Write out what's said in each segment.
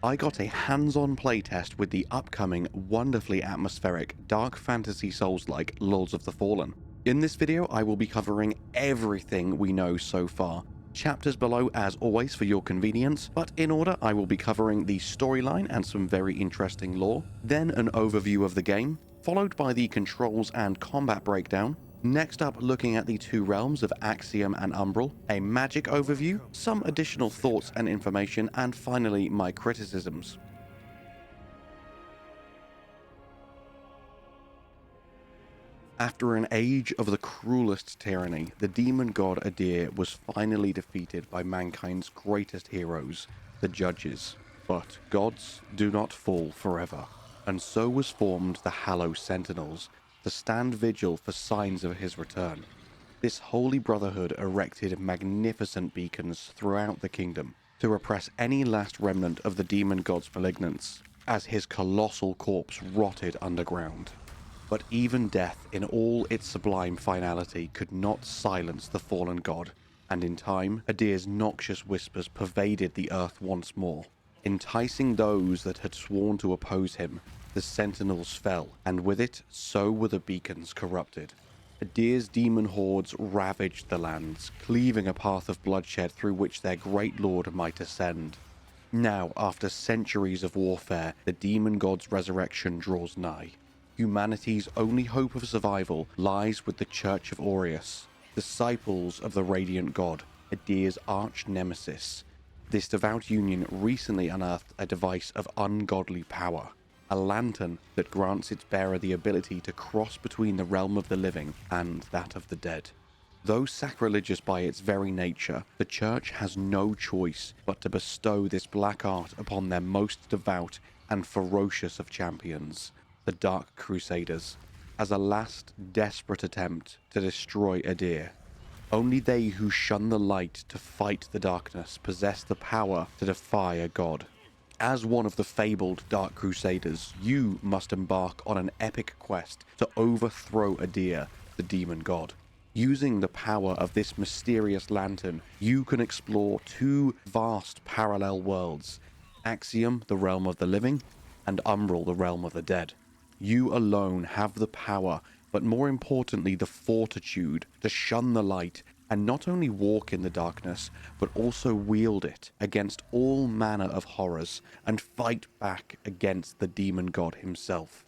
I got a hands-on playtest with the upcoming, wonderfully atmospheric, dark fantasy souls-like Lords of the Fallen. In this video, I will be covering everything we know so far. Chapters below as always for your convenience, but in order I will be covering the storyline and some very interesting lore, then an overview of the game, followed by the controls and combat breakdown, next up looking at the two realms of Axiom and Umbral, a magic overview, some additional thoughts and information, and finally my criticisms. After an age of the cruelest tyranny, the demon god Adir was finally defeated by mankind's greatest heroes, the Judges. But gods do not fall forever, and so was formed the Hallow Sentinels, to stand vigil for signs of his return. This holy brotherhood erected magnificent beacons throughout the kingdom, to repress any last remnant of the demon god's malignance, as his colossal corpse rotted underground. But even death in all its sublime finality could not silence the fallen god, and in time, Adir's noxious whispers pervaded the earth once more. Enticing those that had sworn to oppose him, the sentinels fell, and with it, so were the beacons corrupted. Adir's demon hordes ravaged the lands, cleaving a path of bloodshed through which their great lord might ascend. Now, after centuries of warfare, the demon god's resurrection draws nigh. Humanity's only hope of survival lies with the Church of Aureus, disciples of the Radiant God, Adir's arch-nemesis. This devout union recently unearthed a device of ungodly power, a lantern that grants its bearer the ability to cross between the realm of the living and that of the dead. Though sacrilegious by its very nature, the Church has no choice but to bestow this black art upon their most devout and ferocious of champions, the Dark Crusaders, as a last desperate attempt to destroy Adir. Only they who shun the light to fight the darkness possess the power to defy a god. As one of the fabled Dark Crusaders, you must embark on an epic quest to overthrow Adir, the demon god. Using the power of this mysterious lantern, you can explore two vast parallel worlds, Axiom, the realm of the living, and Umbral, the realm of the dead. You alone have the power, but more importantly the fortitude, to shun the light and not only walk in the darkness, but also wield it against all manner of horrors and fight back against the demon god himself.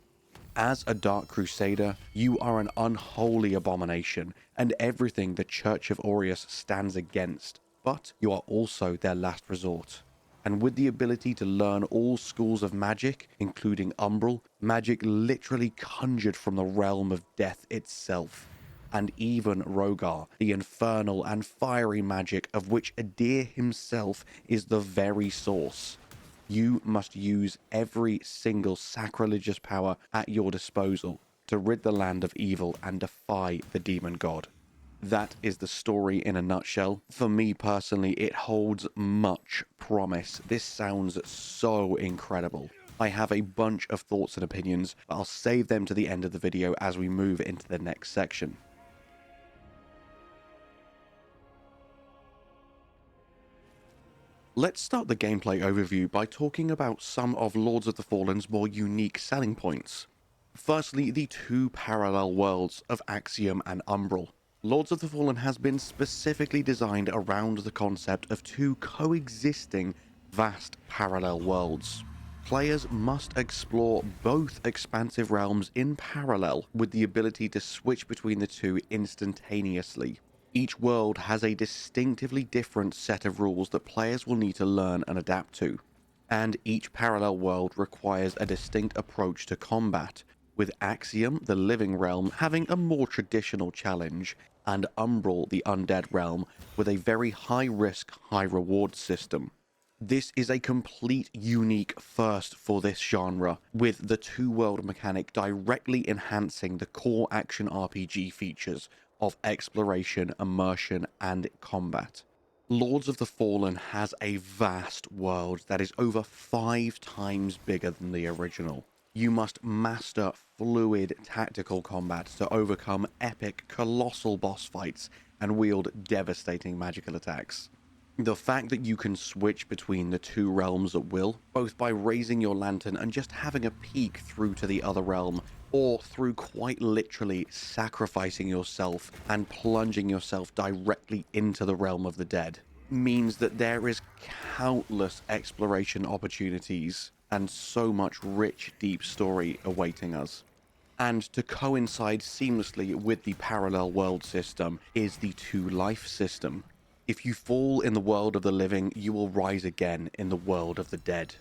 As a Dark Crusader, you are an unholy abomination and everything the Church of Aureus stands against, but you are also their last resort. And with the ability to learn all schools of magic, including Umbral, magic literally conjured from the realm of death itself, and even Rogar, the infernal and fiery magic of which Adir himself is the very source. You must use every single sacrilegious power at your disposal to rid the land of evil and defy the demon god. That is the story in a nutshell. For me personally, it holds much promise. This sounds so incredible. I have a bunch of thoughts and opinions, but I'll save them to the end of the video as we move into the next section. Let's start the gameplay overview by talking about some of Lords of the Fallen's more unique selling points. Firstly, the two parallel worlds of Axiom and Umbral. Lords of the Fallen has been specifically designed around the concept of two coexisting vast parallel worlds. Players must explore both expansive realms in parallel with the ability to switch between the two instantaneously. Each world has a distinctively different set of rules that players will need to learn and adapt to, and each parallel world requires a distinct approach to combat, with Axiom, the living realm, having a more traditional challenge, and Umbral, the undead realm, with a very high-risk, high-reward system. This is a complete unique first for this genre, with the two-world mechanic directly enhancing the core action RPG features of exploration, immersion, and combat. Lords of the Fallen has a vast world that is over 5 times bigger than the original. You must master fluid tactical combat to overcome epic, colossal boss fights and wield devastating magical attacks. The fact that you can switch between the two realms at will, both by raising your lantern and just having a peek through to the other realm, or through quite literally sacrificing yourself and plunging yourself directly into the realm of the dead, means that there is countless exploration opportunities and so much rich, deep story awaiting us. And to coincide seamlessly with the parallel world system is the two life system. If you fall in the world of the living, you will rise again in the world of the dead.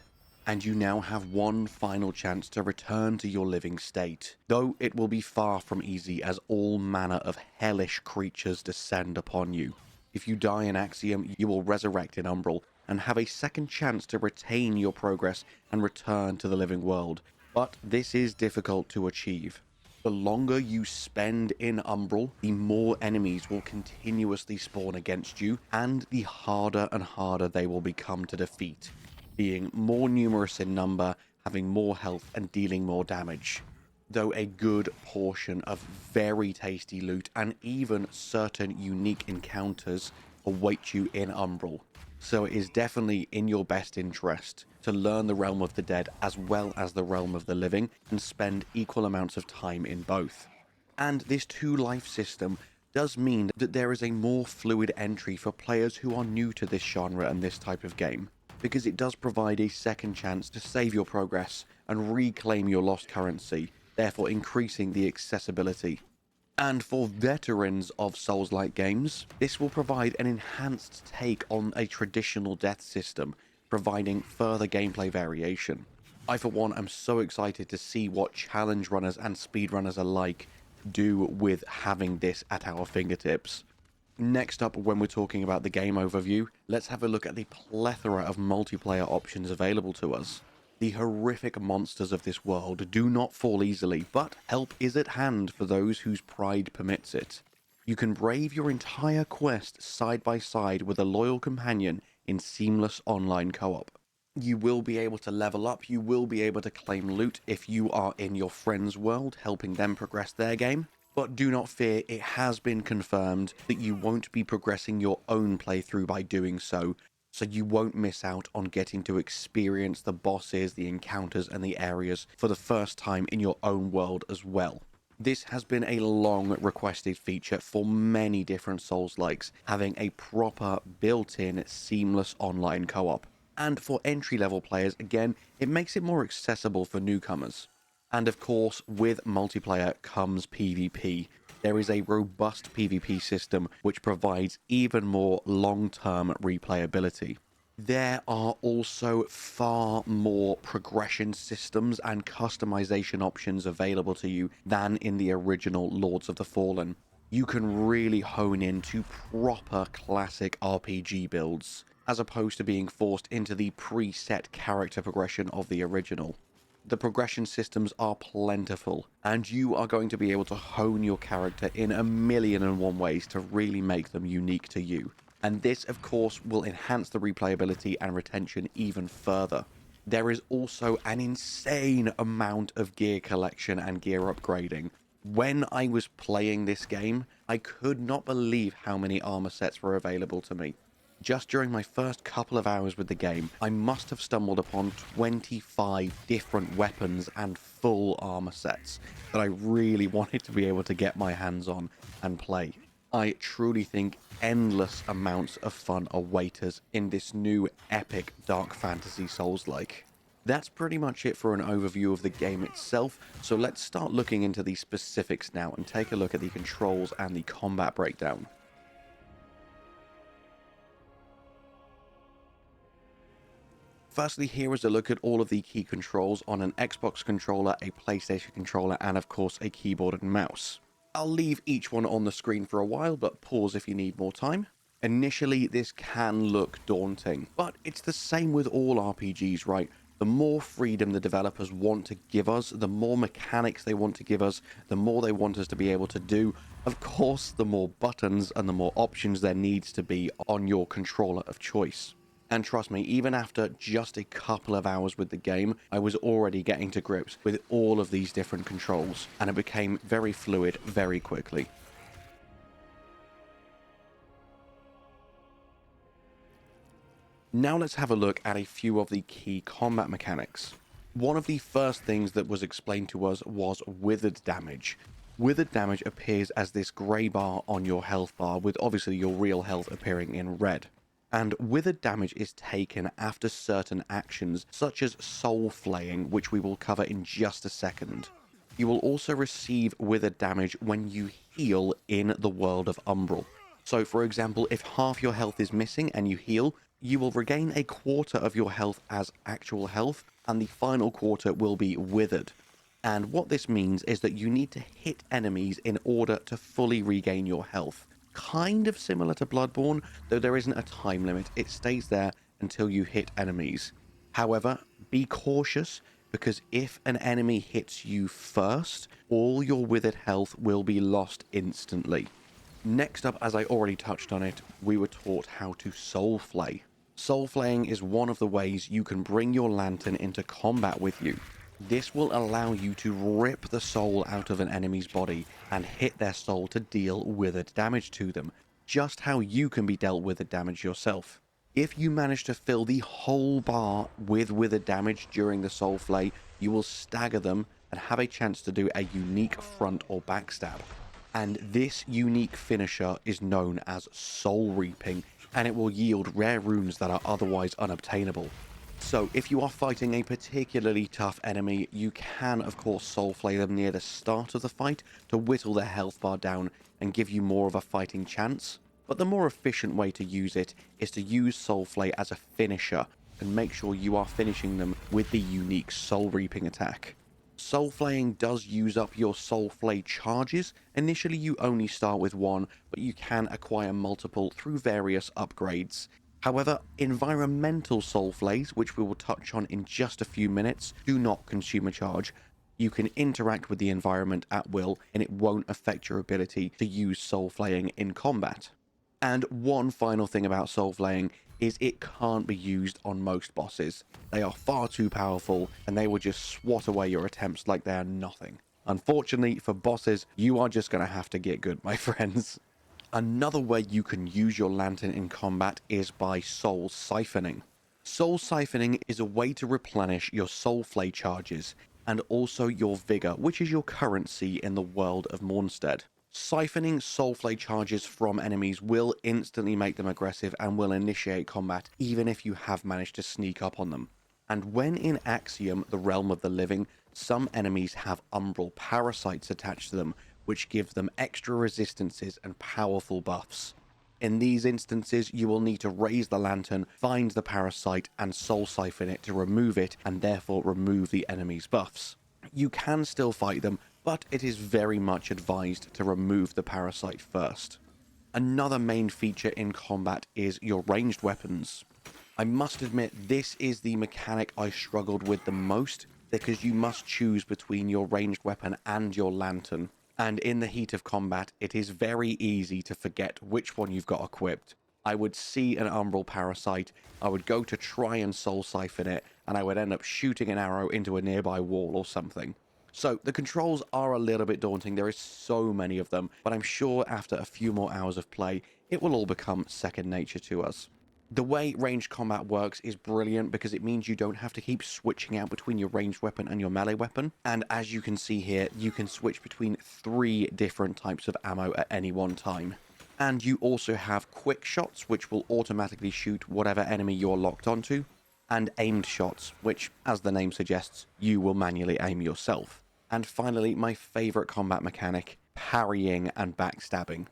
And you now have one final chance to return to your living state, though it will be far from easy as all manner of hellish creatures descend upon you. If you die in Axiom, you will resurrect in Umbral and have a second chance to retain your progress and return to the living world, but this is difficult to achieve. The longer you spend in Umbral, the more enemies will continuously spawn against you, and the harder and harder they will become to defeat, being more numerous in number, having more health, and dealing more damage. Though a good portion of very tasty loot and even certain unique encounters await you in Umbral. So it is definitely in your best interest to learn the realm of the dead as well as the realm of the living and spend equal amounts of time in both. And this two life system does mean that there is a more fluid entry for players who are new to this genre and this type of game, because it does provide a second chance to save your progress and reclaim your lost currency, therefore increasing the accessibility. And for veterans of Souls-like games, this will provide an enhanced take on a traditional death system, providing further gameplay variation. I for one am so excited to see what challenge runners and speedrunners alike do with having this at our fingertips. Next up, when we're talking about the game overview, let's have a look at the plethora of multiplayer options available to us. The horrific monsters of this world do not fall easily, but help is at hand for those whose pride permits it. You can brave your entire quest side by side with a loyal companion in seamless online co-op. You will be able to level up, you will be able to claim loot if you are in your friend's world, helping them progress their game. But do not fear, it has been confirmed that you won't be progressing your own playthrough by doing so you won't miss out on getting to experience the bosses, the encounters, and the areas for the first time in your own world as well. This has been a long requested feature for many different Souls-likes, having a proper built-in seamless online co-op. And for entry-level players, again, it makes it more accessible for newcomers. And of course, with multiplayer comes PvP. There is a robust PvP system which provides even more long-term replayability. There are also far more progression systems and customization options available to you than in the original Lords of the Fallen. You can really hone into proper classic RPG builds, as opposed to being forced into the preset character progression of the original. The progression systems are plentiful, and you are going to be able to hone your character in a million and one ways to really make them unique to you. And this, of course, will enhance the replayability and retention even further. There is also an insane amount of gear collection and gear upgrading. When I was playing this game, I could not believe how many armor sets were available to me. Just during my first couple of hours with the game, I must have stumbled upon 25 different weapons and full armor sets that I really wanted to be able to get my hands on and play. I truly think endless amounts of fun await us in this new epic dark fantasy Souls-like. That's pretty much it for an overview of the game itself, so let's start looking into the specifics now and take a look at the controls and the combat breakdown. Firstly, here is a look at all of the key controls on an Xbox controller, a PlayStation controller, and of course a keyboard and mouse. I'll leave each one on the screen for a while, but pause if you need more time. Initially, this can look daunting, but it's the same with all RPGs, right? The more freedom the developers want to give us, the more mechanics they want to give us, the more they want us to be able to do. Of course, the more buttons and the more options there needs to be on your controller of choice. And trust me, even after just a couple of hours with the game, I was already getting to grips with all of these different controls, and it became very fluid very quickly. Now let's have a look at a few of the key combat mechanics. One of the first things that was explained to us was withered damage. Withered damage appears as this grey bar on your health bar, with obviously your real health appearing in red. And withered damage is taken after certain actions, such as soul flaying, which we will cover in just a second. You will also receive withered damage when you heal in the world of Umbral. So, for example, if half your health is missing and you heal, you will regain a quarter of your health as actual health, and the final quarter will be withered. And what this means is that you need to hit enemies in order to fully regain your health. Kind of similar to Bloodborne, though there isn't a time limit. It stays there until you hit enemies. However, be cautious, because if an enemy hits you first, all your withered health will be lost instantly. Next up, as I already touched on it, we were taught how to soul flay. Soul flaying is one of the ways you can bring your lantern into combat with you. This will allow you to rip the soul out of an enemy's body and hit their soul to deal withered damage to them, just how you can be dealt withered damage yourself. If you manage to fill the whole bar with withered damage during the soul flay, you will stagger them and have a chance to do a unique front or backstab. And this unique finisher is known as soul reaping, and it will yield rare runes that are otherwise unobtainable. So if you are fighting a particularly tough enemy, you can of course soul flay them near the start of the fight to whittle their health bar down and give you more of a fighting chance. But the more efficient way to use it is to use soul flay as a finisher and make sure you are finishing them with the unique soul reaping attack. Soul flaying does use up your soul flay charges. Initially you only start with one, but you can acquire multiple through various upgrades. However, environmental soul flays, which we will touch on in just a few minutes, do not consume a charge. You can interact with the environment at will, and it won't affect your ability to use soul flaying in combat. And one final thing about soul flaying is it can't be used on most bosses. They are far too powerful, and they will just swat away your attempts like they are nothing. Unfortunately, for bosses, you are just going to have to get good, my friends. Another way you can use your lantern in combat is by soul siphoning. Soul siphoning is a way to replenish your soul flay charges, and also your vigor, which is your currency in the world of Mornstead. Siphoning soul flay charges from enemies will instantly make them aggressive and will initiate combat, even if you have managed to sneak up on them. And when in Axiom, the realm of the living, some enemies have umbral parasites attached to them, which give them extra resistances and powerful buffs. In these instances, you will need to raise the lantern, find the parasite, and soul siphon it to remove it, and therefore remove the enemy's buffs. You can still fight them, but it is very much advised to remove the parasite first. Another main feature in combat is your ranged weapons. I must admit, this is the mechanic I struggled with the most, because you must choose between your ranged weapon and your lantern. And in the heat of combat, it is very easy to forget which one you've got equipped. I would see an umbral parasite, I would go to try and soul siphon it, and I would end up shooting an arrow into a nearby wall or something. So the controls are a little bit daunting, there is so many of them, but I'm sure after a few more hours of play, it will all become second nature to us. The way ranged combat works is brilliant because it means you don't have to keep switching out between your ranged weapon and your melee weapon. And as you can see here, you can switch between 3 different types of ammo at any one time. And you also have quick shots, which will automatically shoot whatever enemy you're locked onto, and aimed shots, which, as the name suggests, you will manually aim yourself. And finally, my favorite combat mechanic, parrying and backstabbing.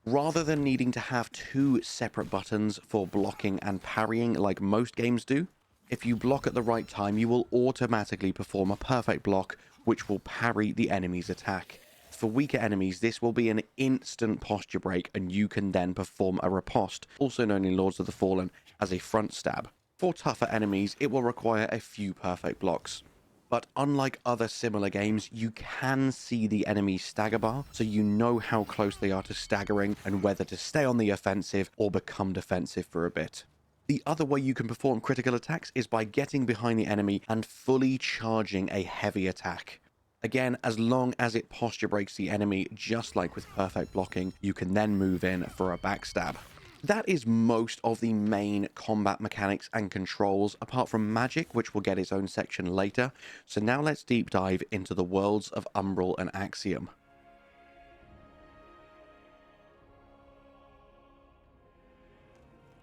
Rather than needing to have 2 separate buttons for blocking and parrying like most games do, if you block at the right time, you will automatically perform a perfect block, which will parry the enemy's attack. For weaker enemies, this will be an instant posture break, and you can then perform a riposte, also known in Lords of the Fallen as a front stab. For tougher enemies, it will require a few perfect blocks. But unlike other similar games, you can see the enemy's stagger bar, so you know how close they are to staggering and whether to stay on the offensive or become defensive for a bit. The other way you can perform critical attacks is by getting behind the enemy and fully charging a heavy attack. Again, as long as it posture breaks the enemy, just like with perfect blocking, you can then move in for a backstab. That is most of the main combat mechanics and controls, apart from magic, which will get its own section later. So now let's deep dive into the worlds of Umbral and Axiom.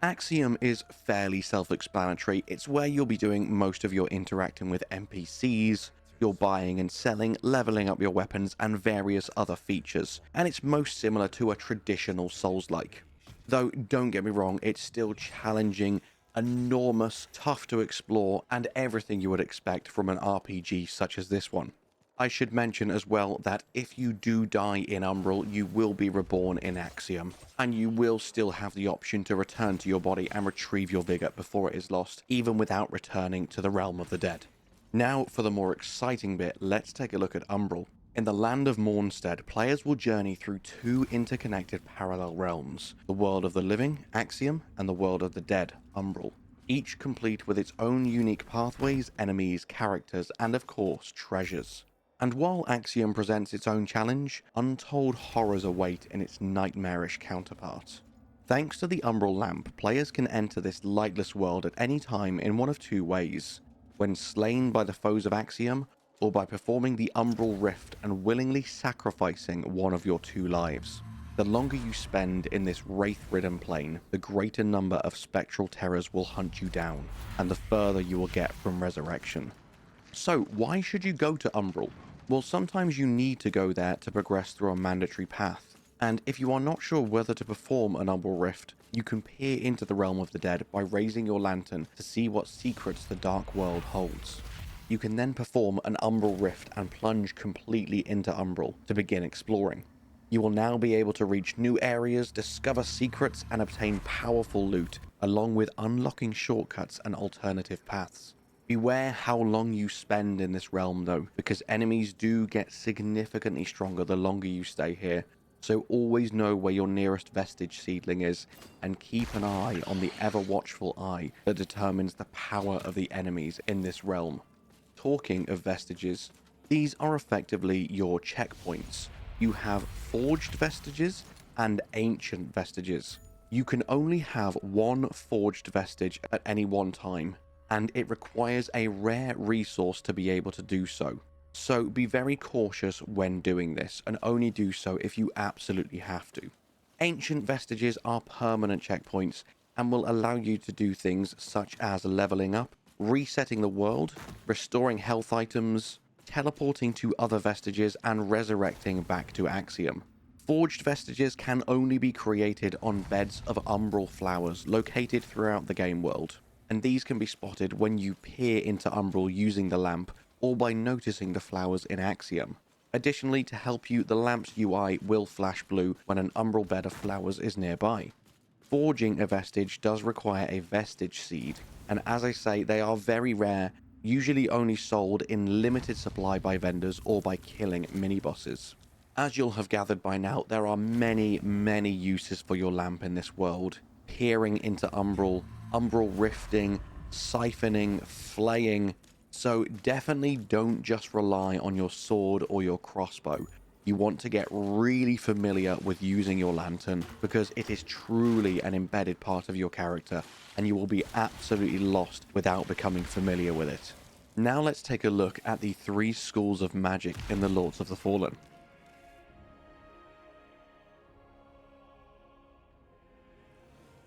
Axiom is fairly self-explanatory. It's where you'll be doing most of your interacting with NPCs, your buying and selling, leveling up your weapons, and various other features, and it's most similar to a traditional Souls-like. Though, don't get me wrong, it's still challenging, enormous, tough to explore, and everything you would expect from an RPG such as this one. I should mention as well that if you do die in Umbral, you will be reborn in Axiom, and you will still have the option to return to your body and retrieve your vigor before it is lost, even without returning to the realm of the dead. Now, for the more exciting bit, let's take a look at Umbral. In the land of Mornstead, players will journey through two interconnected parallel realms, the world of the living, Axiom, and the world of the dead, Umbral, each complete with its own unique pathways, enemies, characters, and of course, treasures. And while Axiom presents its own challenge, untold horrors await in its nightmarish counterpart. Thanks to the Umbral Lamp, players can enter this lightless world at any time in one of two ways: when slain by the foes of Axiom, or by performing the Umbral Rift and willingly sacrificing one of your two lives. The longer you spend in this wraith-ridden plane, the greater number of spectral terrors will hunt you down, and the further you will get from resurrection. So, why should you go to Umbral? Well, sometimes you need to go there to progress through a mandatory path, and if you are not sure whether to perform an Umbral Rift, you can peer into the realm of the dead by raising your lantern to see what secrets the dark world holds. You can then perform an Umbral Rift and plunge completely into Umbral to begin exploring. You will now be able to reach new areas, discover secrets, and obtain powerful loot, along with unlocking shortcuts and alternative paths. Beware how long you spend in this realm though, because enemies do get significantly stronger the longer you stay here, so always know where your nearest vestige seedling is, and keep an eye on the ever-watchful eye that determines the power of the enemies in this realm. Talking of vestiges, these are effectively your checkpoints. You have forged vestiges and ancient vestiges. You can only have one forged vestige at any one time, and it requires a rare resource to be able to do so. So be very cautious when doing this, and only do so if you absolutely have to. Ancient vestiges are permanent checkpoints and will allow you to do things such as leveling up, resetting the world, restoring health items, teleporting to other vestiges, and resurrecting back to Axiom. Forged vestiges can only be created on beds of umbral flowers located throughout the game world, and these can be spotted when you peer into Umbral using the lamp or by noticing the flowers in Axiom. Additionally, to help you, the lamp's UI will flash blue when an umbral bed of flowers is nearby. Forging a vestige does require a vestige seed, and as I say, they are very rare, usually only sold in limited supply by vendors or by killing mini-bosses. As you'll have gathered by now, there are many uses for your lamp in this world. Peering into Umbral, Umbral rifting, siphoning, flaying, so definitely don't just rely on your sword or your crossbow. You want to get really familiar with using your lantern, because it is truly an embedded part of your character, and you will be absolutely lost without becoming familiar with it. Now let's take a look at the three schools of magic in the Lords of the Fallen.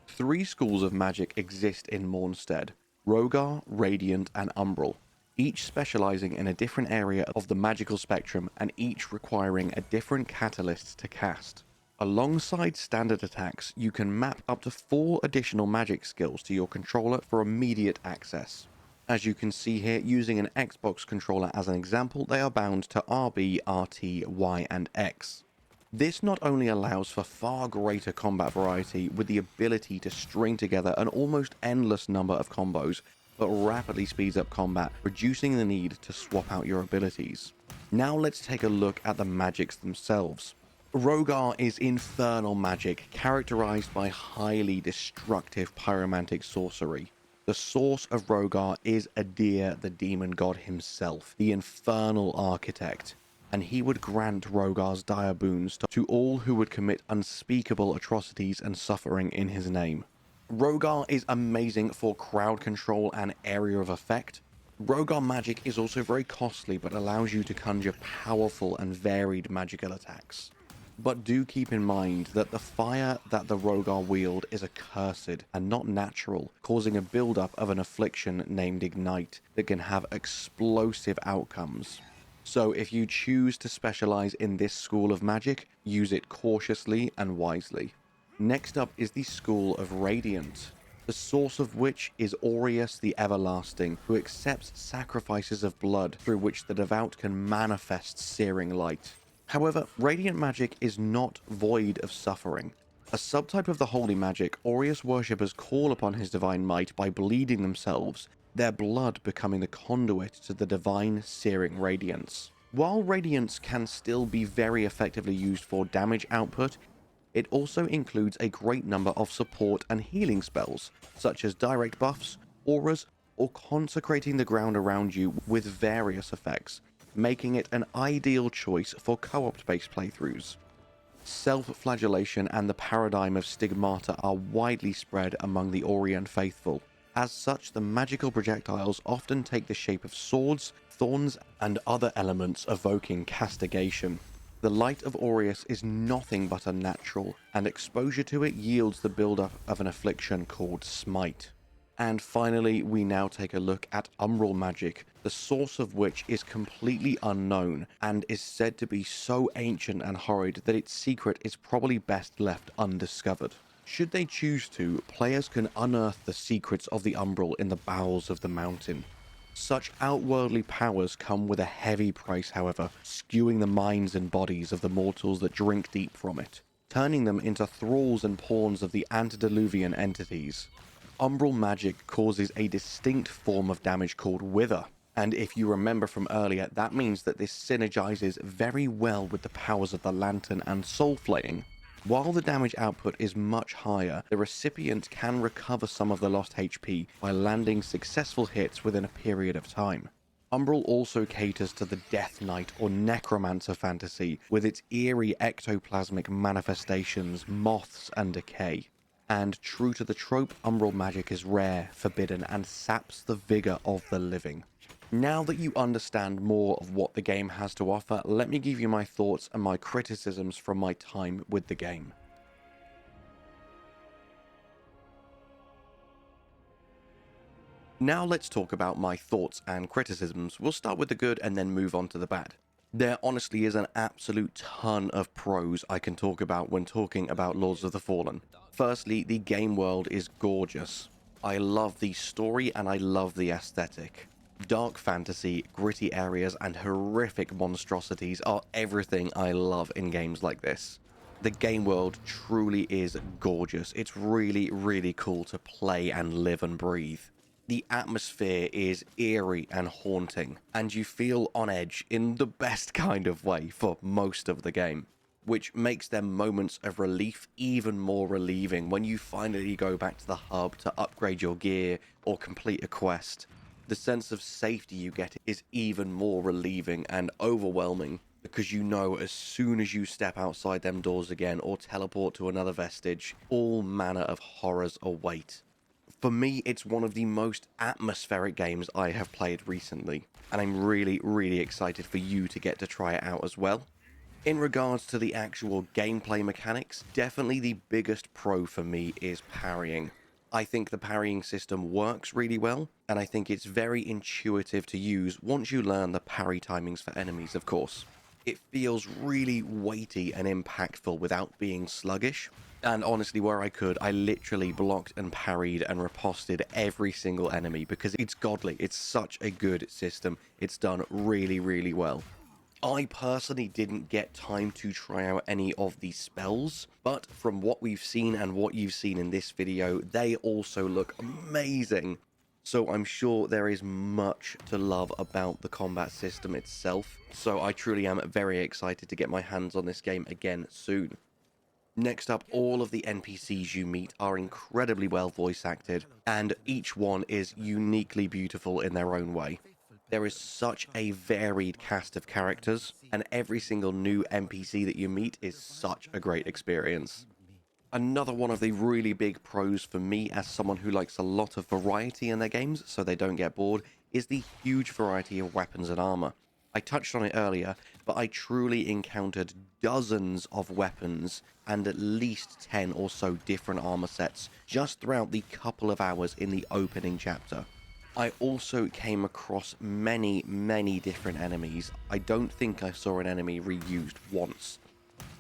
Three schools of magic exist in Mornstead: Rogar, Radiant, and Umbral, each specializing in a different area of the magical spectrum and each requiring a different catalyst to cast. Alongside standard attacks, you can map up to 4 additional magic skills to your controller for immediate access. As you can see here, using an Xbox controller as an example, they are bound to RB, RT, Y, and X. This not only allows for far greater combat variety with the ability to string together an almost endless number of combos, but rapidly speeds up combat, reducing the need to swap out your abilities. Now let's take a look at the magics themselves. Rogar is infernal magic, characterized by highly destructive pyromantic sorcery. The source of Rogar is Adir, the demon god himself, the infernal architect. and he would grant Rogar's dire boons to all who would commit unspeakable atrocities and suffering in his name. Rogar is amazing for crowd control and area of effect. Rogar magic is also very costly, but allows you to conjure powerful and varied magical attacks. But do keep in mind that the fire that the Rogar wield is accursed and not natural, causing a build-up of an affliction named Ignite that can have explosive outcomes. So if you choose to specialize in this school of magic, use it cautiously and wisely. Next up is the School of Radiant, the source of which is Aureus the Everlasting, who accepts sacrifices of blood through which the devout can manifest searing light. However, Radiant magic is not void of suffering. A subtype of the holy magic, Aureus worshippers call upon his divine might by bleeding themselves, their blood becoming the conduit to the divine searing radiance. While Radiance can still be very effectively used for damage output, it also includes a great number of support and healing spells, such as direct buffs, auras, or consecrating the ground around you with various effects, making it an ideal choice for co-op based playthroughs. Self-flagellation and the paradigm of stigmata are widely spread among the Orient faithful. As such, the magical projectiles often take the shape of swords, thorns, and other elements evoking castigation. The light of Aureus is nothing but unnatural, and exposure to it yields the build-up of an affliction called Smite. And finally, we now take a look at Umbral magic, the source of which is completely unknown, and is said to be so ancient and horrid that its secret is probably best left undiscovered. Should they choose to, players can unearth the secrets of the Umbral in the bowels of the mountain. Such outworldly powers come with a heavy price, however, skewing the minds and bodies of the mortals that drink deep from it, turning them into thralls and pawns of the antediluvian entities. Umbral magic causes a distinct form of damage called Wither, and if you remember from earlier, that means that this synergizes very well with the powers of the Lantern and Soul Flaying. While the damage output is much higher, the recipient can recover some of the lost HP by landing successful hits within a period of time. Umbral also caters to the Death Knight or Necromancer fantasy with its eerie ectoplasmic manifestations, moths, and decay. And true to the trope, Umbral magic is rare, forbidden, and saps the vigor of the living. Now that you understand more of what the game has to offer, let me give you my thoughts and my criticisms from my time with the game. Now let's talk about my thoughts and criticisms. We'll start with the good and then move on to the bad. There honestly is an absolute ton of pros I can talk about when talking about Lords of the Fallen. Firstly, the game world is gorgeous. I love the story and I love the aesthetic. Dark fantasy, gritty areas, and horrific monstrosities are everything I love in games like this. The game world truly is gorgeous. It's really, really cool to play and live and breathe. The atmosphere is eerie and haunting, and you feel on edge in the best kind of way for most of the game, which makes their moments of relief even more relieving when you finally go back to the hub to upgrade your gear or complete a quest. The sense of safety you get is even more relieving and overwhelming because you know as soon as you step outside them doors again or teleport to another vestige, all manner of horrors await. For me, it's one of the most atmospheric games I have played recently, and I'm really, really excited for you to get to try it out as well. In regards to the actual gameplay mechanics, definitely the biggest pro for me is parrying. I think the parrying system works really well, and I think it's very intuitive to use once you learn the parry timings for enemies, of course. It feels really weighty and impactful without being sluggish, and honestly, where I could, I literally blocked and parried and riposted every single enemy because it's godly. It's such a good system. It's done really, really well. I personally didn't get time to try out any of the spells, but from what we've seen and what you've seen in this video, they also look amazing. So I'm sure there is much to love about the combat system itself, so I truly am very excited to get my hands on this game again soon. Next up, all of the NPCs you meet are incredibly well voice acted, and each one is uniquely beautiful in their own way. There is such a varied cast of characters, and every single new NPC that you meet is such a great experience. Another one of the really big pros for me as someone who likes a lot of variety in their games so they don't get bored is the huge variety of weapons and armor. I touched on it earlier, but I truly encountered dozens of weapons and at least 10 or so different armor sets just throughout the couple of hours in the opening chapter. I also came across many different enemies. I don't think I saw an enemy reused once.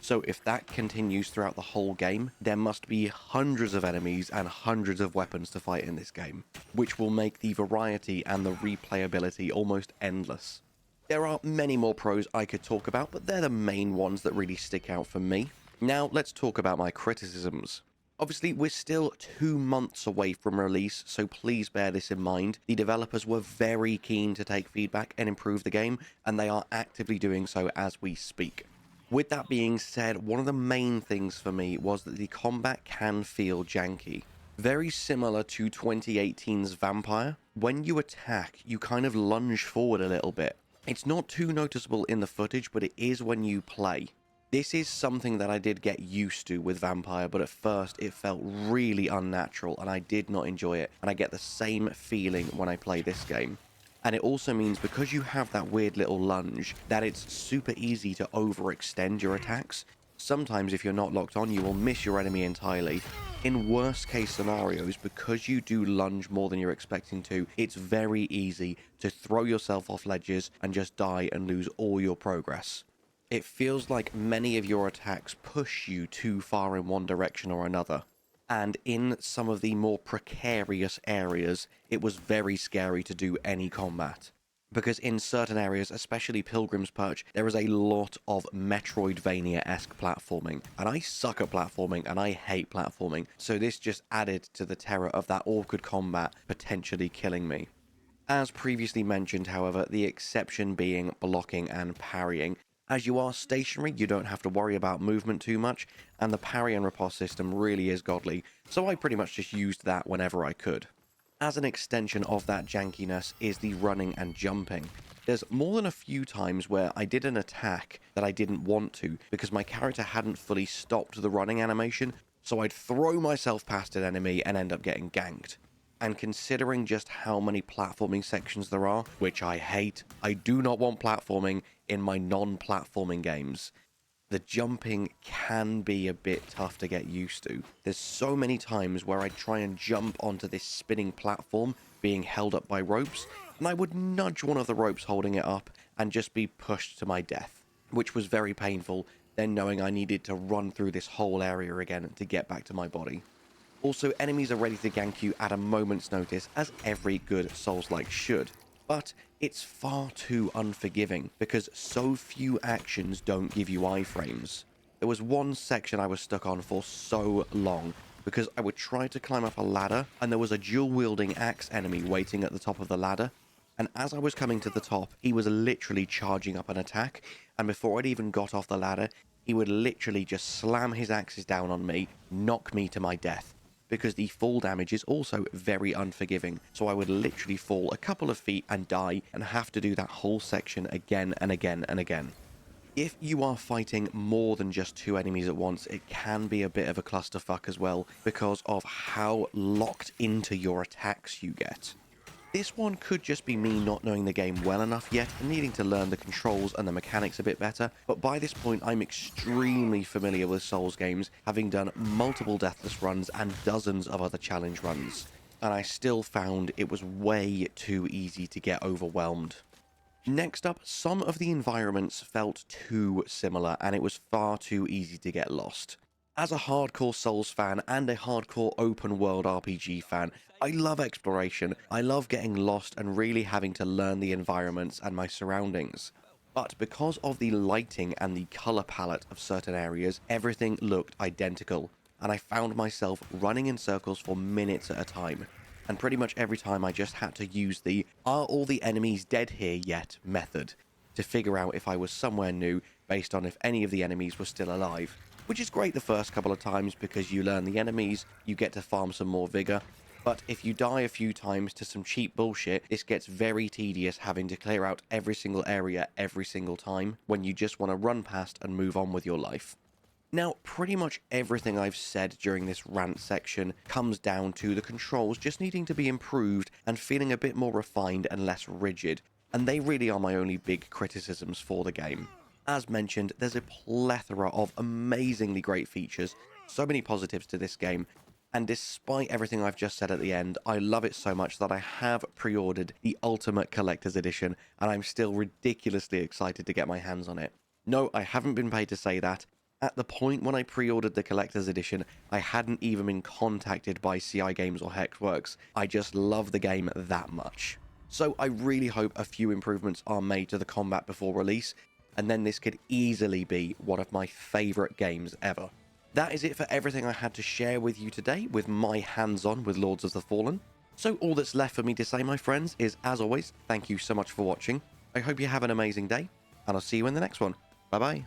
So if that continues throughout the whole game, there must be hundreds of enemies and hundreds of weapons to fight in this game, which will make the variety and the replayability almost endless. There are many more pros I could talk about, but they're the main ones that really stick out for me. Now let's talk about my criticisms. Obviously, we're still 2 months away from release, so please bear this in mind. The developers were very keen to take feedback and improve the game, and they are actively doing so as we speak. With that being said, one of the main things for me was that the combat can feel janky. Very similar to 2018's Vampire, when you attack, you kind of lunge forward a little bit. It's not too noticeable in the footage, but it is when you play. This is something that I did get used to with Vampire, but at first it felt really unnatural and I did not enjoy it, and I get the same feeling when I play this game. And it also means because you have that weird little lunge, that it's super easy to overextend your attacks. Sometimes if you're not locked on, you will miss your enemy entirely. In worst case scenarios, because you do lunge more than you're expecting to, it's very easy to throw yourself off ledges and just die and lose all your progress. It feels like many of your attacks push you too far in one direction or another. And in some of the more precarious areas, it was very scary to do any combat. Because in certain areas, especially Pilgrim's Perch, there is a lot of Metroidvania-esque platforming. And I suck at platforming, and I hate platforming, so this just added to the terror of that awkward combat potentially killing me. As previously mentioned, however, the exception being blocking and parrying. As you are stationary, you don't have to worry about movement too much, and the parry and riposte system really is godly, so I pretty much just used that whenever I could. As an extension of that jankiness is the running and jumping. There's more than a few times where I did an attack that I didn't want to because my character hadn't fully stopped the running animation, so I'd throw myself past an enemy and end up getting ganked. And considering just how many platforming sections there are, which I hate, I do not want platforming in my non-platforming games. The jumping can be a bit tough to get used to. There's so many times where I'd try and jump onto this spinning platform being held up by ropes, and I would nudge one of the ropes holding it up and just be pushed to my death, which was very painful, then knowing I needed to run through this whole area again to get back to my body. Also, enemies are ready to gank you at a moment's notice, as every good Souls-like should. But it's far too unforgiving, because so few actions don't give you iframes. There was one section I was stuck on for so long, because I would try to climb up a ladder, and there was a dual-wielding axe enemy waiting at the top of the ladder, and as I was coming to the top, he was literally charging up an attack, and before I'd even got off the ladder, he would literally just slam his axes down on me, knock me to my death. Because the fall damage is also very unforgiving, so I would literally fall a couple of feet and die and have to do that whole section again and again and again. If you are fighting more than just 2 enemies at once, it can be a bit of a clusterfuck as well because of how locked into your attacks you get. This one could just be me not knowing the game well enough yet and needing to learn the controls and the mechanics a bit better, but by this point I'm extremely familiar with Souls games, having done multiple Deathless runs and dozens of other challenge runs, and I still found it was way too easy to get overwhelmed. Next up, some of the environments felt too similar and it was far too easy to get lost. As a hardcore Souls fan and a hardcore open world RPG fan, I love exploration. I love getting lost and really having to learn the environments and my surroundings. But because of the lighting and the color palette of certain areas, everything looked identical, and I found myself running in circles for minutes at a time. And pretty much every time I just had to use the "are all the enemies dead here yet" method to figure out if I was somewhere new based on if any of the enemies were still alive. Which is great the first couple of times because you learn the enemies, you get to farm some more vigor, But if you die a few times to some cheap bullshit, this gets very tedious having to clear out every single area every single time when you just want to run past and move on with your life. Now, pretty much everything I've said during this rant section comes down to the controls just needing to be improved and feeling a bit more refined and less rigid, and they really are my only big criticisms for the game. As mentioned, there's a plethora of amazingly great features, so many positives to this game, and despite everything I've just said at the end, I love it so much that I have pre-ordered the Ultimate Collector's Edition, and I'm still ridiculously excited to get my hands on it. No, I haven't been paid to say that. At the point when I pre-ordered the Collector's Edition, I hadn't even been contacted by CI Games or Hexworks. I just love the game that much. So I really hope a few improvements are made to the combat before release, and then this could easily be one of my favourite games ever. That is it for everything I had to share with you today with my hands-on with Lords of the Fallen. So all that's left for me to say, my friends, is as always, thank you so much for watching. I hope you have an amazing day, and I'll see you in the next one. Bye bye.